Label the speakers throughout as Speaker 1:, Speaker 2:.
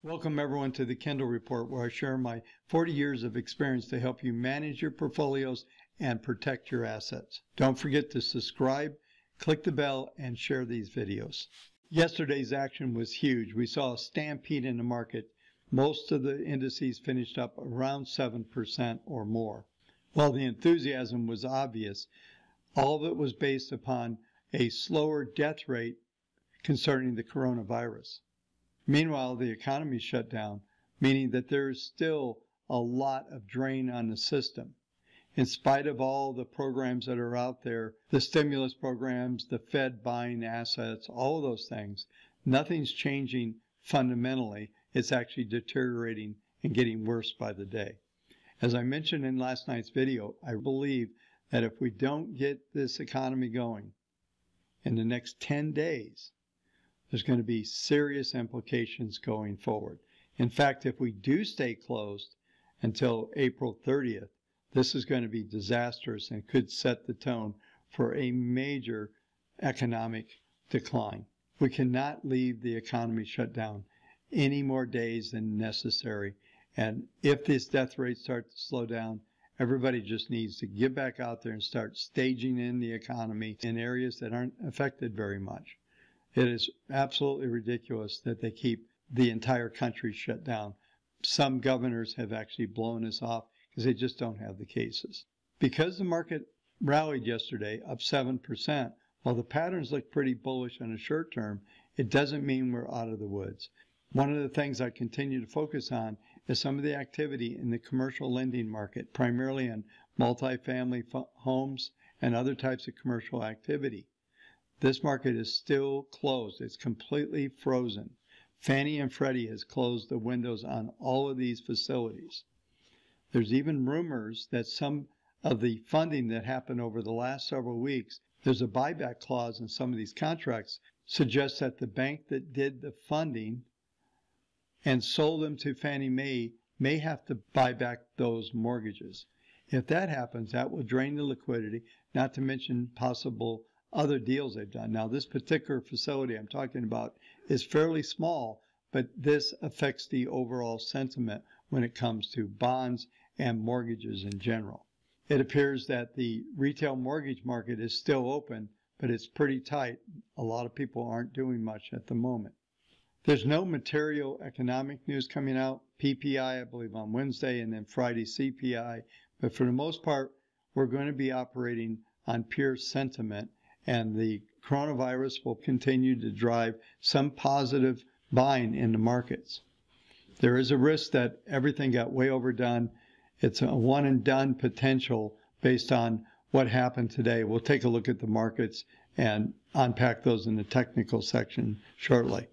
Speaker 1: Welcome everyone to the Kendall Report, where I share my 40 years of experience to help you manage your portfolios and protect your assets. Don't forget to subscribe, click the bell, and share these videos. Yesterday's action was huge. We saw a stampede in the market. Most of the indices finished up around 7% or more. While the enthusiasm was obvious, all of it was based upon a slower death rate concerning the coronavirus. Meanwhile, the economy shut down, meaning that there is still a lot of drain on the system. In spite of all the programs that are out there, the stimulus programs, the Fed buying assets, all of those things, nothing's changing fundamentally. It's actually deteriorating and getting worse by the day. As I mentioned in last night's video, I believe that if we don't get this economy going in the next 10 days, there's going to be serious implications going forward. In fact, if we do stay closed until April 30th, this is going to be disastrous and could set the tone for a major economic decline. We cannot leave the economy shut down any more days than necessary. And if this death rate starts to slow down, everybody just needs to get back out there and start staging in the economy in areas that aren't affected very much. It is absolutely ridiculous that they keep the entire country shut down. Some governors have actually blown this off because they just don't have the cases. Because the market rallied yesterday up 7%, while the patterns look pretty bullish on the short term, it doesn't mean we're out of the woods. One of the things I continue to focus on is some of the activity in the commercial lending market, primarily in multifamily homes and other types of commercial activity. This market is still closed. It's completely frozen. Fannie and Freddie has closed the windows on all of these facilities. There's even rumors that some of the funding that happened over the last several weeks, there's a buyback clause in some of these contracts, suggests that the bank that did the funding and sold them to Fannie Mae may have to buy back those mortgages. If that happens, that will drain the liquidity, not to mention possible other deals they've done. Now, this particular facility I'm talking about is fairly small, but this affects the overall sentiment when it comes to bonds and mortgages in general. It appears that the retail mortgage market is still open, but it's pretty tight. A lot of people aren't doing much at the moment. There's no material economic news coming out. PPI, I believe, on Wednesday, and then Friday CPI. But for the most part, we're going to be operating on pure sentiment, and the coronavirus will continue to drive some positive buying in the markets. There is a risk that everything got way overdone. It's a one and done potential based on what happened today. We'll take a look at the markets and unpack those in the technical section shortly.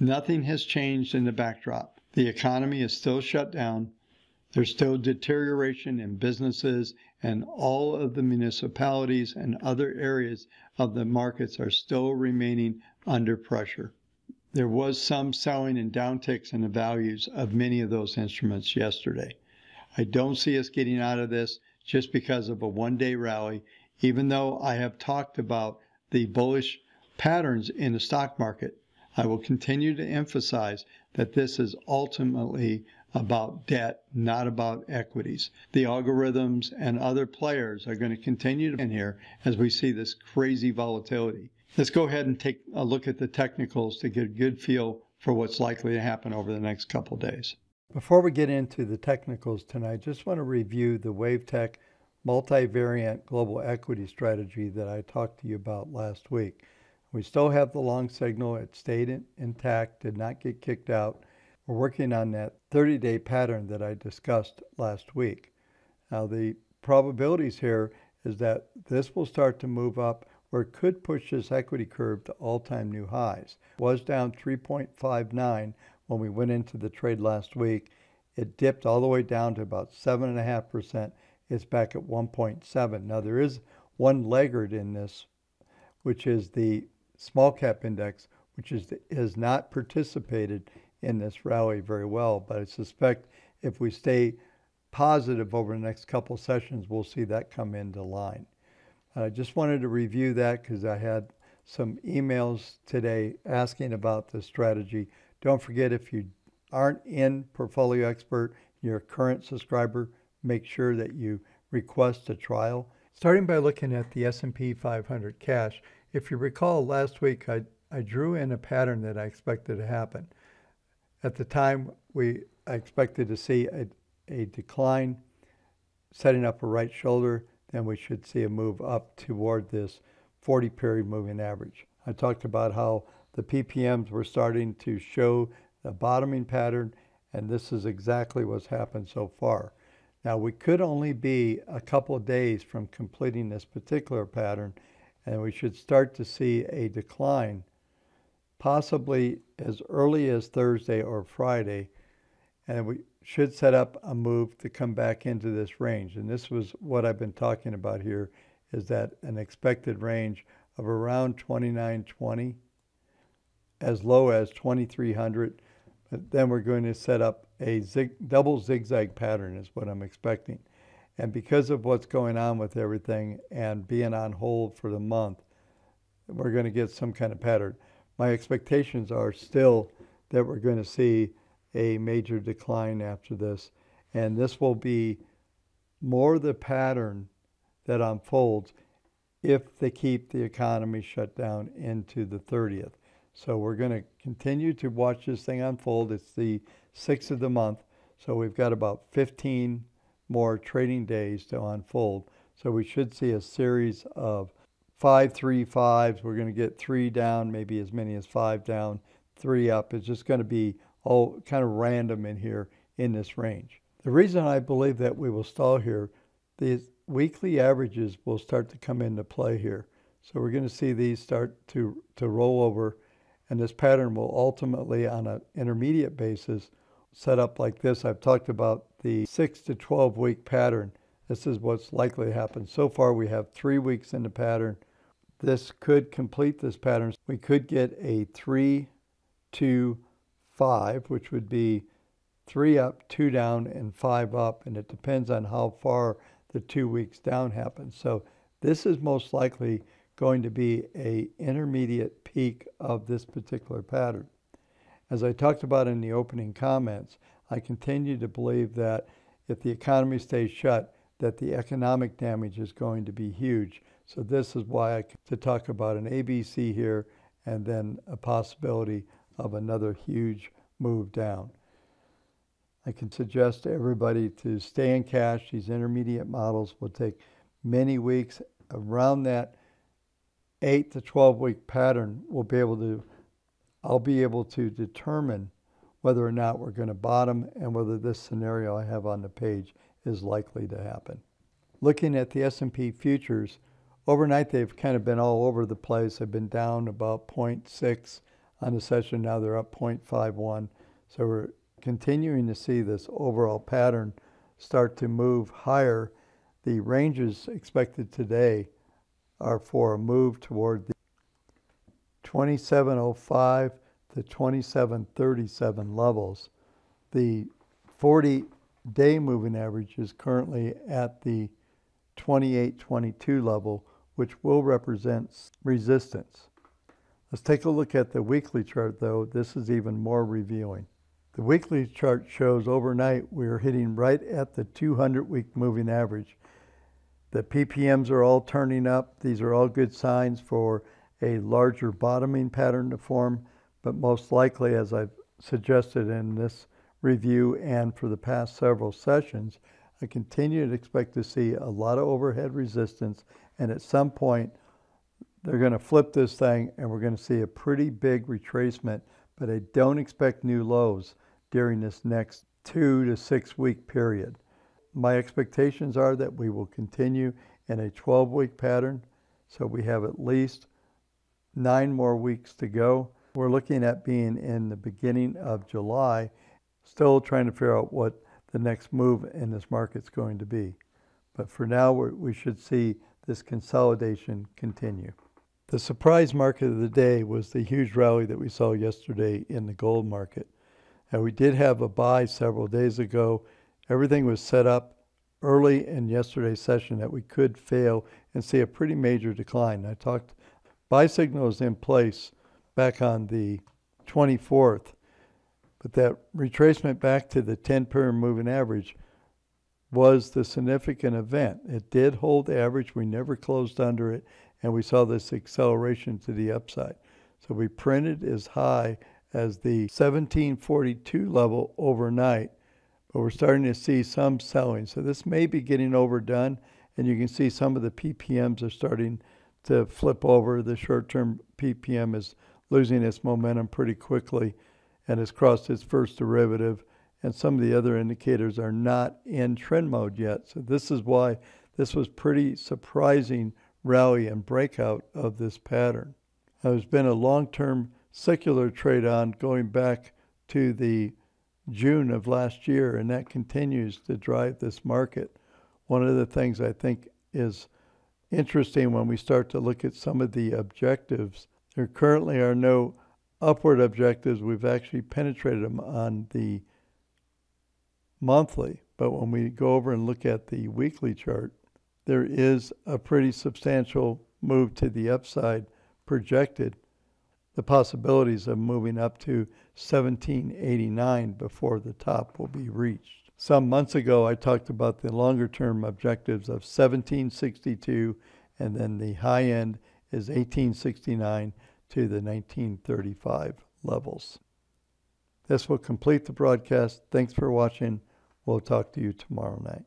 Speaker 1: Nothing has changed in the backdrop. The economy is still shut down. There's still deterioration in businesses, and all of the municipalities and other areas of the markets are still remaining under pressure. There was some selling and downticks in the values of many of those instruments yesterday. I don't see us getting out of this just because of a one-day rally, even though I have talked about the bullish patterns in the stock market. I will continue to emphasize that this is ultimately about debt, not about equities. The algorithms and other players are going to continue in here as we see this crazy volatility. Let's go ahead and take a look at the technicals to get a good feel for what's likely to happen over the next couple days. Before we get into the technicals tonight, just want to review the WaveTech multivariant global equity strategy that I talked to you about last week. We still have the long signal. It stayed intact, did not get kicked out. We're working on that 30-day pattern that I discussed last week. Now, the probabilities here is that this will start to move up, or it could push this equity curve to all-time new highs. It was down 3.59 when we went into the trade last week. It dipped all the way down to about 7.5%. It's back at 1.7. Now, there is one laggard in this, which is the small cap index, which has not participated in this rally very well, but I suspect if we stay positive over the next couple sessions, we'll see that come into line. I just wanted to review that because I had some emails today asking about this strategy Don't forget, if you aren't in Portfolio Expert, you're a current subscriber, make sure that you request a trial. Starting by looking at the S&P 500 cash, if you recall last week, I drew in a pattern that I expected to happen. At the time, I expected to see a decline, setting up a right shoulder, then we should see a move up toward this 40-period moving average. I talked about how the PPMs were starting to show a bottoming pattern, and this is exactly what's happened so far. Now, we could only be a couple of days from completing this particular pattern, and we should start to see a decline, possibly as early as Thursday or Friday, and we should set up a move to come back into this range. And this was what I've been talking about here, is that an expected range of around 2920, as low as 2300. But then we're going to set up a double zigzag pattern is what I'm expecting. And because of what's going on with everything and being on hold for the month, we're going to get some kind of pattern. My expectations are still that we're going to see a major decline after this. And this will be more the pattern that unfolds if they keep the economy shut down into the 30th. So we're going to continue to watch this thing unfold. It's the 6th of the month, so we've got about 15 more trading days to unfold. So we should see a series of 5, 3, 5s. We're going to get 3 down, maybe as many as 5 down, 3 up. It's just going to be all kind of random in here in this range. The reason I believe that we will stall here, these weekly averages will start to come into play here. So we're going to see these start to roll over, and this pattern will ultimately, on an intermediate basis, set up like this. I've talked about the 6 to 12 week pattern. This is what's likely to happen. So far, we have 3 weeks in the pattern. This could complete this pattern. We could get a 3, 2, 5, which would be 3 up, 2 down, and 5 up. And it depends on how far the 2 weeks down happens. So this is most likely going to be an intermediate peak of this particular pattern. As I talked about in the opening comments, I continue to believe that if the economy stays shut, that the economic damage is going to be huge. So this is why to talk about an ABC here and then a possibility of another huge move down. I can suggest to everybody to stay in cash. These intermediate models will take many weeks. Around that 8 to 12 week pattern, I'll be able to determine whether or not we're going to bottom and whether this scenario I have on the page is likely to happen. Looking at the S&P futures, overnight they've kind of been all over the place. They've been down about 0.6 on the session. Now they're up 0.51. So we're continuing to see this overall pattern start to move higher. The ranges expected today are for a move toward the 2705 to 2737 levels. The 40-day moving average is currently at the 2822 level, which will represent resistance. Let's take a look at the weekly chart, though. This is even more revealing. The weekly chart shows overnight we are hitting right at the 200-week moving average. The PPMs are all turning up. These are all good signs for a larger bottoming pattern to form, but most likely, as I've suggested in this review and for the past several sessions, I continue to expect to see a lot of overhead resistance, and at some point they're going to flip this thing and we're going to see a pretty big retracement, but I don't expect new lows during this next 2 to 6 week period. My expectations are that we will continue in a 12-week pattern, so we have at least 9 more weeks to go. We're looking at being in the beginning of July, still trying to figure out what the next move in this market's going to be. But for now, we should see this consolidation continue. The surprise market of the day was the huge rally that we saw yesterday in the gold market. And we did have a buy several days ago. Everything was set up early in yesterday's session that we could fail and see a pretty major decline. I talked buy signals in place back on the 24th, But that retracement back to the 10-period moving average was the significant event. It did hold the average. We never closed under it, and we saw this acceleration to the upside. So we printed as high as the 1742 level overnight, but we're starting to see some selling. So this may be getting overdone, and you can see some of the PPMs are starting to flip over. The short-term PPM is losing its momentum pretty quickly and has crossed its first derivative, and some of the other indicators are not in trend mode yet. So this is why this was pretty surprising rally and breakout of this pattern. Now, there's been a long-term secular trade on going back to the June of last year, and that continues to drive this market. One of the things I think is interesting when we start to look at some of the objectives, there currently are no upward objectives. We've actually penetrated them on the monthly, but when we go over and look at the weekly chart, there is a pretty substantial move to the upside projected. The possibilities of moving up to 1789 before the top will be reached. Some months ago, I talked about the longer term objectives of 1762, and then the high end is 1869 to the 1935 levels. This will complete the broadcast. Thanks for watching. We'll talk to you tomorrow night.